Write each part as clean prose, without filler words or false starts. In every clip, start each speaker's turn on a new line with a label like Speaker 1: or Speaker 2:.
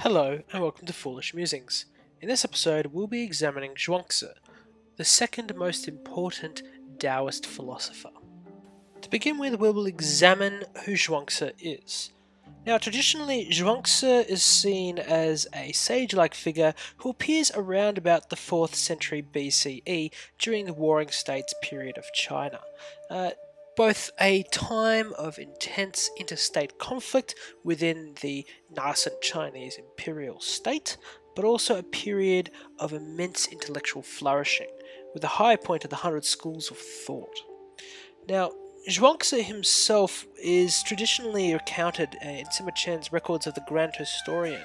Speaker 1: Hello and welcome to Foolish Musings. In this episode, we'll be examining Zhuangzi, the second most important Taoist philosopher. To begin with, we will examine who Zhuangzi is. Now, traditionally, Zhuangzi is seen as a sage-like figure who appears around about the 4th century BCE during the Warring States period of China. Both a time of intense interstate conflict within the nascent Chinese imperial state, but also a period of immense intellectual flourishing, with the high point of the 100 schools of thought. Now, Zhuangzi himself is traditionally recounted in Sima Qian's records of the Grand Historian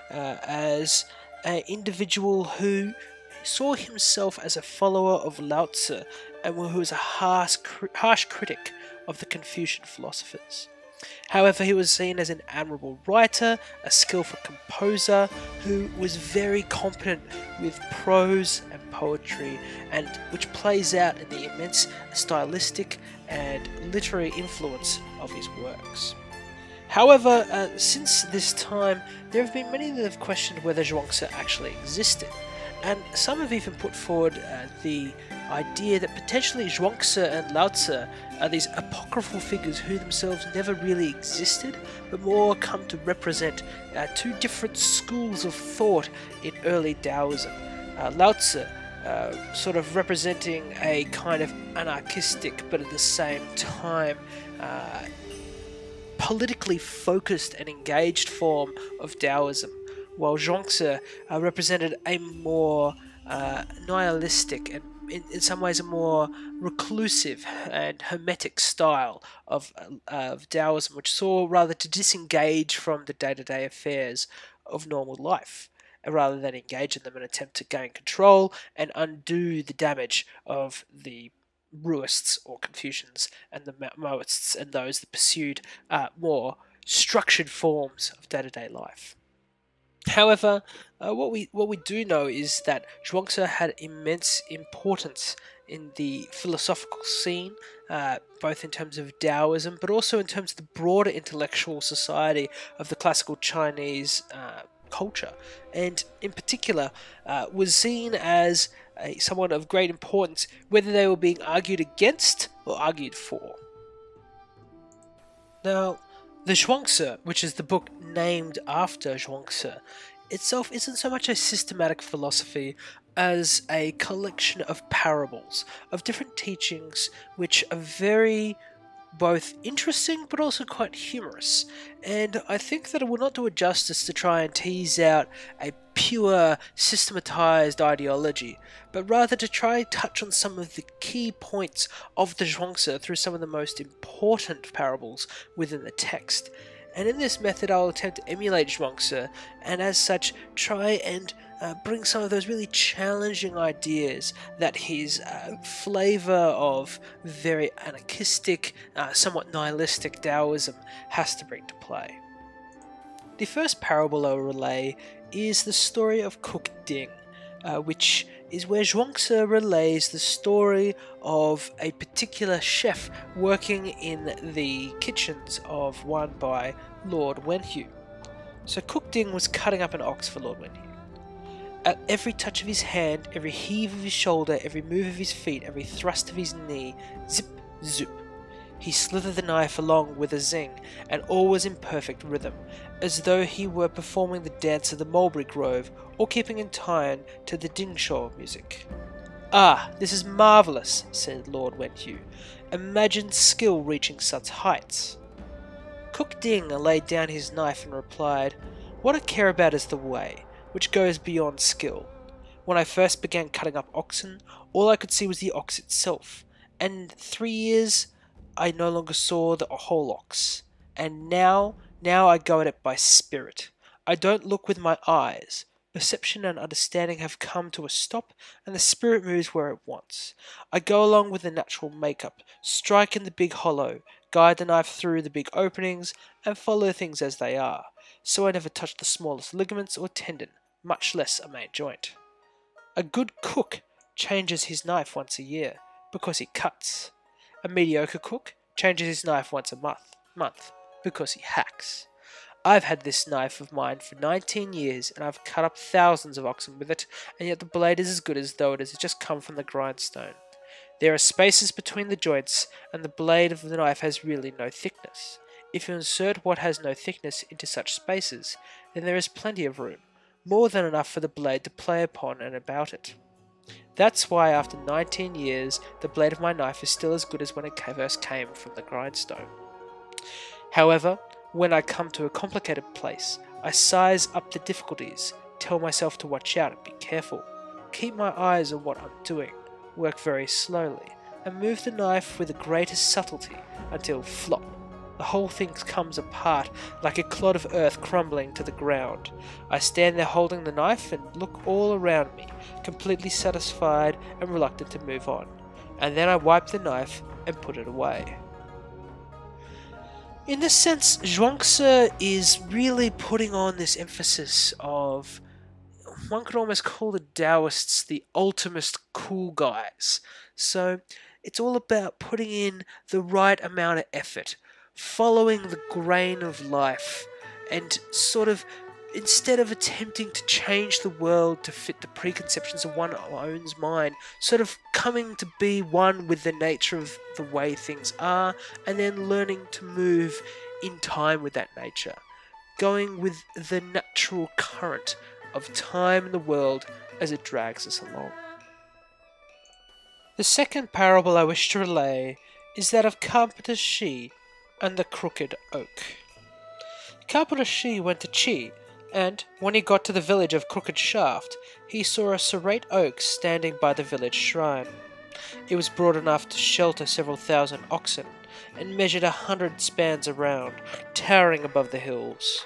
Speaker 1: as an individual who saw himself as a follower of Lao Tzu and who was a harsh critic of the Confucian philosophers. However, he was seen as an admirable writer, a skillful composer who was very competent with prose and poetry, and which plays out in the immense stylistic and literary influence of his works. However, since this time, there have been many that have questioned whether Zhuangzi actually existed, and some have even put forward the idea that potentially Zhuangzi and Lao Tzu are these apocryphal figures who themselves never really existed, but more come to represent two different schools of thought in early Taoism. Lao Tzu sort of representing a kind of anarchistic, but at the same time politically focused and engaged form of Taoism, while Zhuangzi represented a more nihilistic and in some ways a more reclusive and hermetic style of Taoism, which saw rather to disengage from the day-to-day affairs of normal life, rather than engage in them in an attempt to gain control and undo the damage of the Ruists or Confucians and the Moists and those that pursued more structured forms of day-to-day life. However, what we do know is that Zhuangzi had immense importance in the philosophical scene, both in terms of Taoism, but also in terms of the broader intellectual society of the classical Chinese culture, and in particular was seen as someone of great importance, whether they were being argued against or argued for. Now, the Zhuangzi, which is the book named after Zhuangzi, itself isn't so much a systematic philosophy as a collection of parables, of different teachings which are very both interesting but also quite humorous. And I think that it will not do it justice to try and tease out a pure systematized ideology, but rather to try and touch on some of the key points of the Zhuangzi through some of the most important parables within the text. And in this method I'll attempt to emulate Zhuangzi, and as such try and bring some of those really challenging ideas that his flavour of very anarchistic, somewhat nihilistic Taoism has to bring to play. The first parable I will relay is the story of Cook Ding, which is where Zhuangzi relays the story of a particular chef working in the kitchens of one by Lord Wenhu. So Cook Ding was cutting up an ox for Lord Wenhu. At every touch of his hand, every heave of his shoulder, every move of his feet, every thrust of his knee, zip, zoop, he slithered the knife along with a zing, and all was in perfect rhythm, as though he were performing the dance of the mulberry grove, or keeping in time to the dingshaw music. "Ah, this is marvellous," said Lord Wenhu. "Imagine skill reaching such heights." Cook Ding laid down his knife and replied, "What I care about is the way, which goes beyond skill. When I first began cutting up oxen, all I could see was the ox itself, and 3 years I no longer saw the whole ox. And now I go at it by spirit. I don't look with my eyes. Perception and understanding have come to a stop, and the spirit moves where it wants. I go along with the natural makeup, strike in the big hollow, guide the knife through the big openings, and follow things as they are. So I never touch the smallest ligaments or tendon, much less a main joint. A good cook changes his knife once a year, because he cuts. A mediocre cook changes his knife once a month, because he hacks. I've had this knife of mine for 19 years, and I've cut up thousands of oxen with it, and yet the blade is as good as though it has just come from the grindstone. There are spaces between the joints, and the blade of the knife has really no thickness. If you insert what has no thickness into such spaces, then there is plenty of room, more than enough for the blade to play upon and about it. That's why after 19 years, the blade of my knife is still as good as when it first came from the grindstone. However, when I come to a complicated place, I size up the difficulties, tell myself to watch out and be careful, keep my eyes on what I'm doing, work very slowly, and move the knife with the greatest subtlety until flop, the whole thing comes apart like a clod of earth crumbling to the ground. I stand there holding the knife and look all around me, completely satisfied and reluctant to move on, and then I wipe the knife and put it away. In this sense, Zhuangzi is really putting on this emphasis of, one could almost call the Taoists the ultimate cool guys. So it's all about putting in the right amount of effort, following the grain of life, and sort of, instead of attempting to change the world to fit the preconceptions of one's own mind, sort of coming to be one with the nature of the way things are, and then learning to move in time with that nature, going with the natural current of time in the world as it drags us along. The second parable I wish to relay is that of Carpenter Shi and the crooked oak. Carpenter Shi went to Chi, and when he got to the village of Crooked Shaft, he saw a serrate oak standing by the village shrine. It was broad enough to shelter several thousand oxen, and measured 100 spans around, towering above the hills.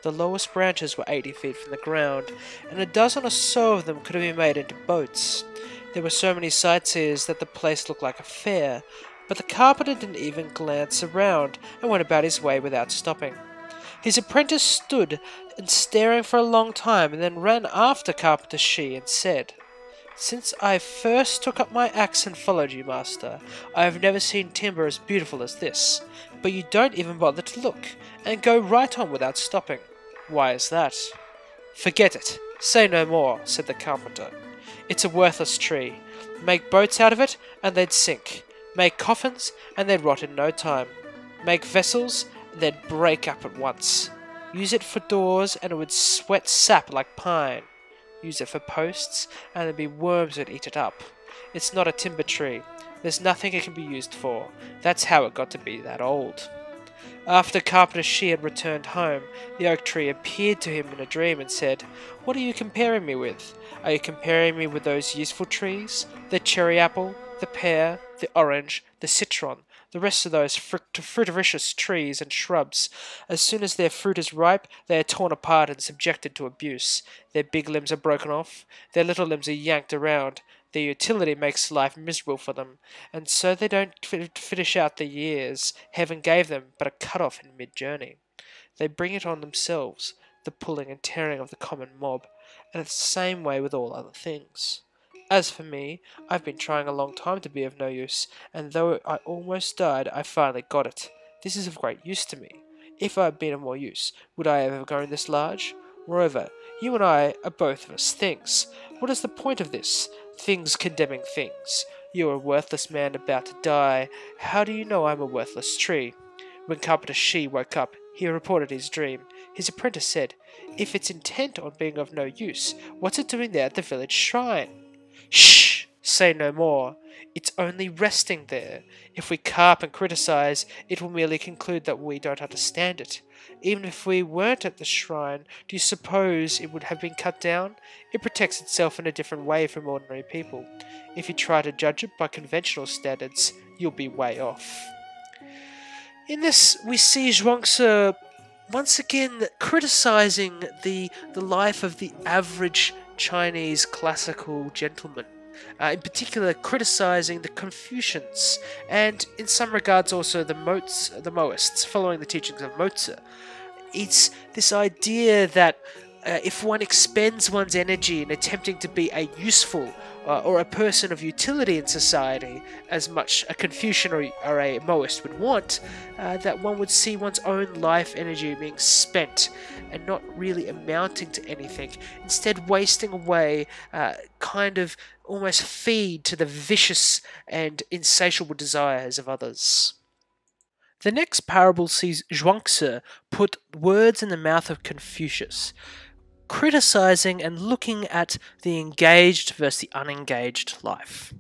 Speaker 1: The lowest branches were 80 feet from the ground, and a dozen or so of them could have been made into boats. There were so many sightseers that the place looked like a fair, but the carpenter didn't even glance around and went about his way without stopping. His apprentice stood and staring for a long time, and then ran after Carpenter Shi and said, "Since I first took up my axe and followed you, master, I have never seen timber as beautiful as this, but you don't even bother to look, and go right on without stopping. Why is that?" "Forget it. Say no more," said the carpenter. "It's a worthless tree. Make boats out of it, and they'd sink. Make coffins, and they'd rot in no time. Make vessels, and they'd break up at once. Use it for doors, and it would sweat sap like pine. Use it for posts, and there'd be worms that eat it up. It's not a timber tree. There's nothing it can be used for. That's how it got to be that old." After Carpenter Shi had returned home, the oak tree appeared to him in a dream and said, "What are you comparing me with? Are you comparing me with those useful trees? The cherry apple, the pear, the orange, the citron, the rest of those fruitiferous trees and shrubs. As soon as their fruit is ripe, they are torn apart and subjected to abuse. Their big limbs are broken off, their little limbs are yanked around. Their utility makes life miserable for them, and so they don't finish out the years heaven gave them, but are cut off in mid-journey. They bring it on themselves, the pulling and tearing of the common mob, and it's the same way with all other things. As for me, I've been trying a long time to be of no use, and though I almost died, I finally got it. This is of great use to me. If I had been of more use, would I have grown this large? Moreover, you and I are both of us things. What is the point of this? Things condemning things. You are a worthless man about to die. How do you know I'm a worthless tree?" When Carpenter Shi woke up, he reported his dream. His apprentice said, "If it's intent on being of no use, what's it doing there at the village shrine?" "Shh! Say no more. It's only resting there. If we carp and criticize, it will merely conclude that we don't understand it. Even if we weren't at the shrine, do you suppose it would have been cut down? It protects itself in a different way from ordinary people. If you try to judge it by conventional standards, you'll be way off." In this, we see Zhuangzi once again criticizing the life of the average Chinese classical gentleman. In particular, criticizing the Confucians, and in some regards also the Moists, following the teachings of Moeller. It's this idea that if one expends one's energy in attempting to be a useful or a person of utility in society, as much a Confucian or a Moist would want, that one would see one's own life energy being spent and not really amounting to anything, instead wasting away, kind of almost feed to the vicious and insatiable desires of others. The next parable sees Zhuangzi put words in the mouth of Confucius, criticizing and looking at the engaged versus the unengaged life.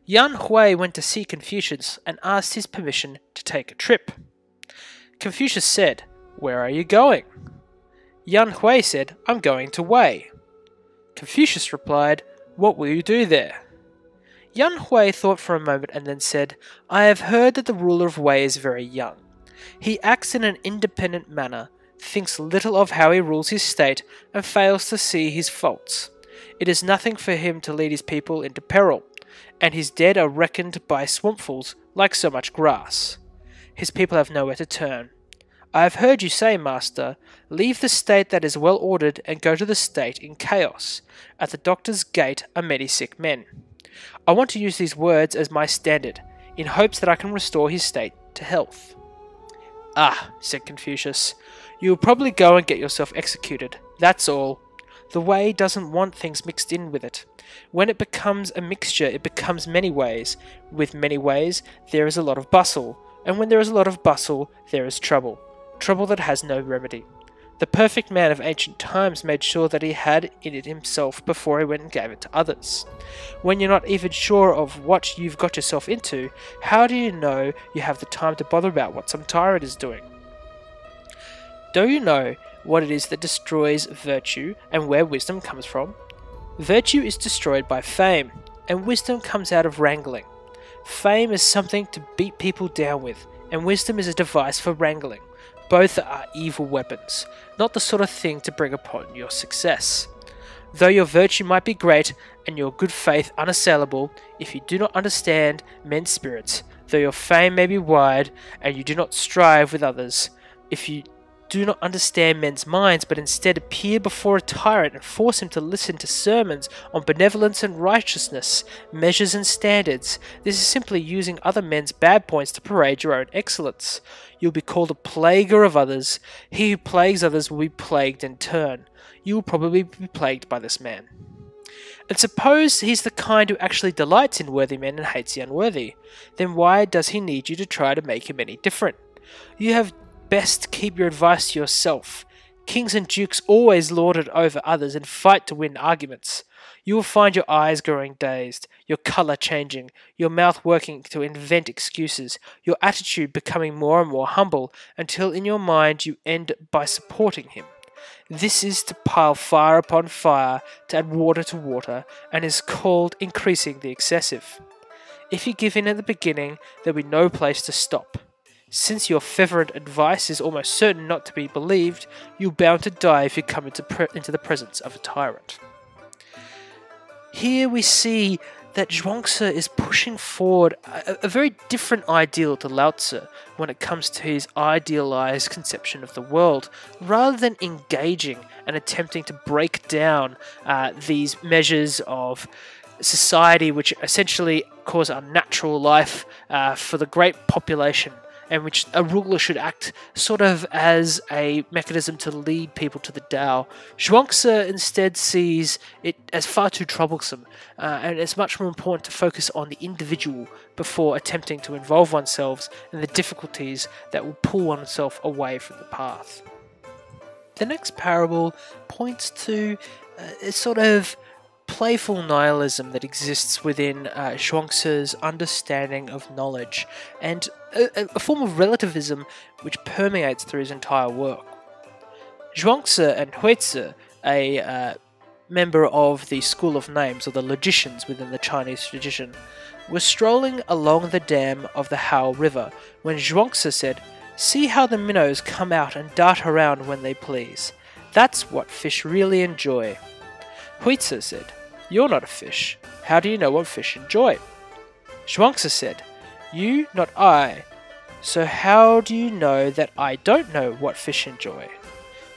Speaker 1: Yan Hui went to see Confucius and asked his permission to take a trip. Confucius said, "Where are you going?" Yan Hui said, "I'm going to Wei." Confucius replied, "What will you do there?" Yan Hui thought for a moment and then said, "I have heard that the ruler of Wei is very young. He acts in an independent manner, thinks little of how he rules his state, and fails to see his faults. It is nothing for him to lead his people into peril, and his dead are reckoned by swampfuls like so much grass. His people have nowhere to turn. I have heard you say, master, leave the state that is well ordered and go to the state in chaos. At the doctor's gate are many sick men. I want to use these words as my standard, in hopes that I can restore his state to health." "Ah," said Confucius, "you will probably go and get yourself executed. That's all. The Wei doesn't want things mixed in with it. When it becomes a mixture, it becomes many ways. With many ways, there is a lot of bustle. And when there is a lot of bustle, there is trouble. Trouble that has no remedy. The perfect man of ancient times made sure that he had it himself before he went and gave it to others. When you're not even sure of what you've got yourself into, how do you know you have the time to bother about what some tyrant is doing? Do you know what it is that destroys virtue and where wisdom comes from? Virtue is destroyed by fame, and wisdom comes out of wrangling. Fame is something to beat people down with, and wisdom is a device for wrangling. Both are evil weapons, not the sort of thing to bring upon your success. Though your virtue might be great and your good faith unassailable, if you do not understand men's spirits, though your fame may be wide and you do not strive with others, if you do not understand men's minds, but instead appear before a tyrant and force him to listen to sermons on benevolence and righteousness, measures and standards, this is simply using other men's bad points to parade your own excellence. You will be called a plaguer of others. He who plagues others will be plagued in turn. You will probably be plagued by this man. And suppose he's the kind who actually delights in worthy men and hates the unworthy. Then why does he need you to try to make him any different? You have best keep your advice to yourself. Kings and dukes always lord it over others and fight to win arguments. You will find your eyes growing dazed, your colour changing, your mouth working to invent excuses, your attitude becoming more and more humble, until in your mind you end by supporting him. This is to pile fire upon fire, to add water to water, and is called increasing the excessive. If you give in at the beginning, there will be no place to stop. Since your fervent advice is almost certain not to be believed, you're bound to die if you come into the presence of a tyrant. Here we see that Zhuangzi is pushing forward a very different ideal to Lao Tzu when it comes to his idealized conception of the world, rather than engaging and attempting to break down these measures of society which essentially cause unnatural life for the great population, and which a ruler should act sort of as a mechanism to lead people to the Tao. Zhuangzi instead sees it as far too troublesome, and it's much more important to focus on the individual before attempting to involve oneself in the difficulties that will pull oneself away from the path. The next parable points to a sort of playful nihilism that exists within Zhuangzi's understanding of knowledge, and a form of relativism which permeates through his entire work. Zhuangzi and Huizi, a member of the School of Names, or the logicians within the Chinese tradition, were strolling along the dam of the Hao River when Zhuangzi said, "See how the minnows come out and dart around when they please. That's what fish really enjoy." Huizi said, "You're not a fish. How do you know what fish enjoy?" Zhuangzi said, "You, not I. So how do you know that I don't know what fish enjoy?"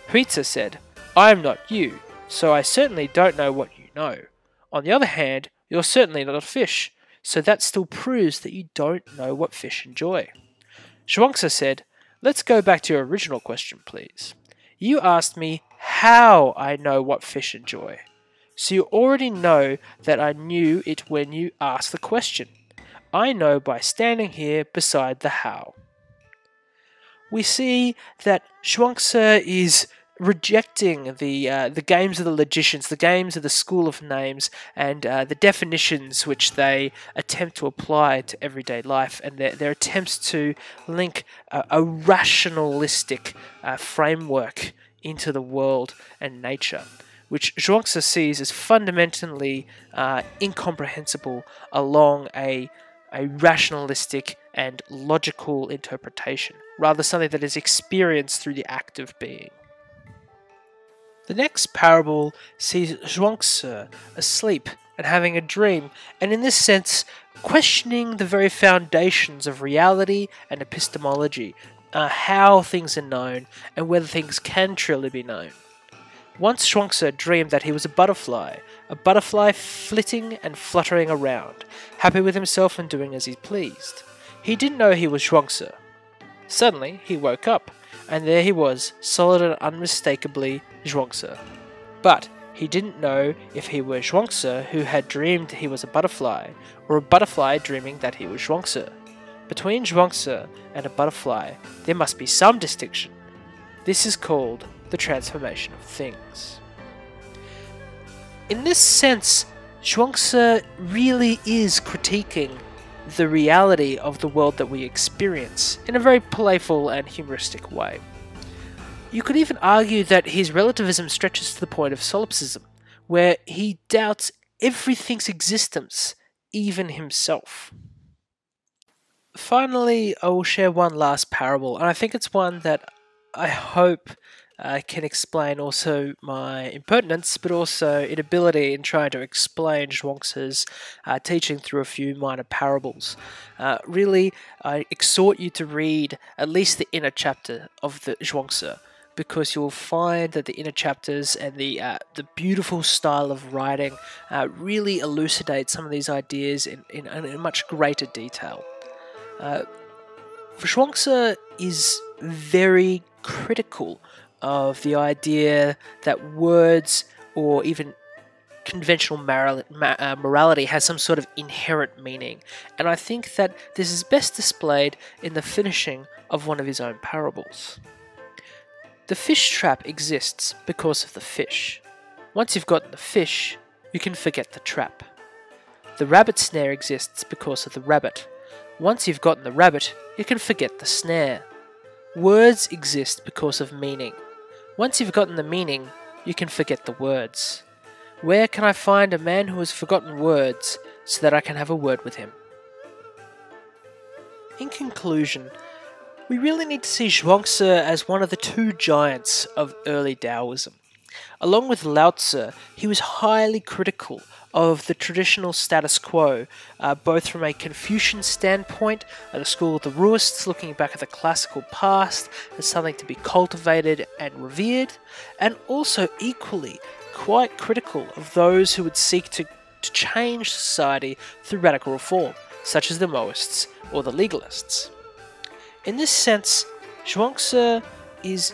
Speaker 1: Huizi said, "I am not you, so I certainly don't know what you know. On the other hand, you're certainly not a fish, so that still proves that you don't know what fish enjoy. Zhuangzi said, "Let's go back to your original question, please. You asked me how I know what fish enjoy. So you already know that I knew it when you asked the question. I know by standing here beside the how." We see that Zhuangzi is rejecting the games of the logicians, the games of the school of names, and the definitions which they attempt to apply to everyday life, and their attempts to link a rationalistic framework into the world and nature, which Zhuangzi sees as fundamentally incomprehensible along a rationalistic and logical interpretation, rather something that is experienced through the act of being. The next parable sees Zhuangzi asleep and having a dream, and in this sense, questioning the very foundations of reality and epistemology, how things are known, and whether things can truly be known. Once Zhuangzi dreamed that he was a butterfly flitting and fluttering around, happy with himself and doing as he pleased. He didn't know he was Zhuangzi. Suddenly, he woke up, and there he was, solid and unmistakably Zhuangzi. But he didn't know if he were Zhuangzi who had dreamed he was a butterfly, or a butterfly dreaming that he was Zhuangzi. Between Zhuangzi and a butterfly, there must be some distinction. This is called the transformation of things. In this sense, Zhuangzi really is critiquing the reality of the world that we experience in a very playful and humoristic way. You could even argue that his relativism stretches to the point of solipsism, where he doubts everything's existence, even himself. Finally, I will share one last parable, and I think it's one that I hope can explain also my impertinence, but also inability in trying to explain Zhuangzi's teaching through a few minor parables. Really, I exhort you to read at least the inner chapter of the Zhuangzi, because you will find that the inner chapters and the beautiful style of writing really elucidate some of these ideas in much greater detail. Zhuangzi is very critical of the idea that words or even conventional morality has some sort of inherent meaning, and I think that this is best displayed in the finishing of one of his own parables. The fish trap exists because of the fish. Once you've gotten the fish, you can forget the trap. The rabbit snare exists because of the rabbit. Once you've gotten the rabbit, you can forget the snare. Words exist because of meaning. Once you've gotten the meaning, you can forget the words. Where can I find a man who has forgotten words so that I can have a word with him? In conclusion, we really need to see Zhuangzi as one of the two giants of early Taoism. Along with Lao Tzu, he was highly critical of the traditional status quo, both from a Confucian standpoint, the school of the Ruists looking back at the classical past as something to be cultivated and revered, and also equally quite critical of those who would seek to change society through radical reform, such as the Moeists or the legalists. In this sense, Zhuangzi is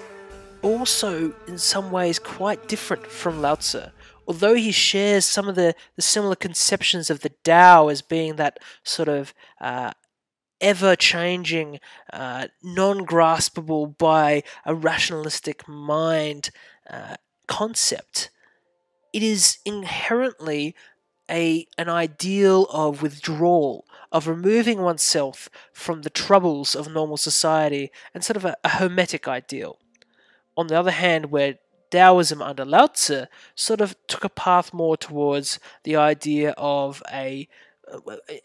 Speaker 1: also in some ways quite different from Lao Tzu, although he shares some of the similar conceptions of the Tao as being that sort of ever-changing, non-graspable by a rationalistic mind concept. It is inherently an ideal of withdrawal, of removing oneself from the troubles of normal society, and sort of a hermetic ideal. On the other hand, where Taoism under Lao Tzu sort of took a path more towards the idea of a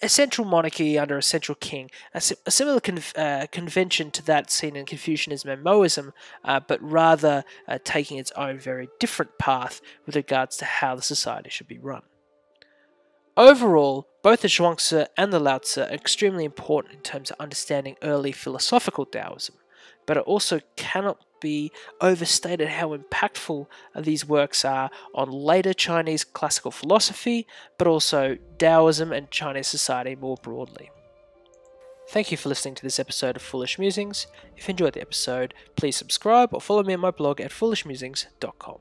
Speaker 1: central monarchy under a central king, a similar convention to that seen in Confucianism and Moeism, but rather taking its own very different path with regards to how the society should be run. Overall, both the Zhuangzi and the Lao Tzu are extremely important in terms of understanding early philosophical Taoism, but it also cannot be overstated how impactful these works are on later Chinese classical philosophy, but also Taoism and Chinese society more broadly. Thank you for listening to this episode of Foolish Musings. If you enjoyed the episode, please subscribe or follow me on my blog at foolishmusings.com.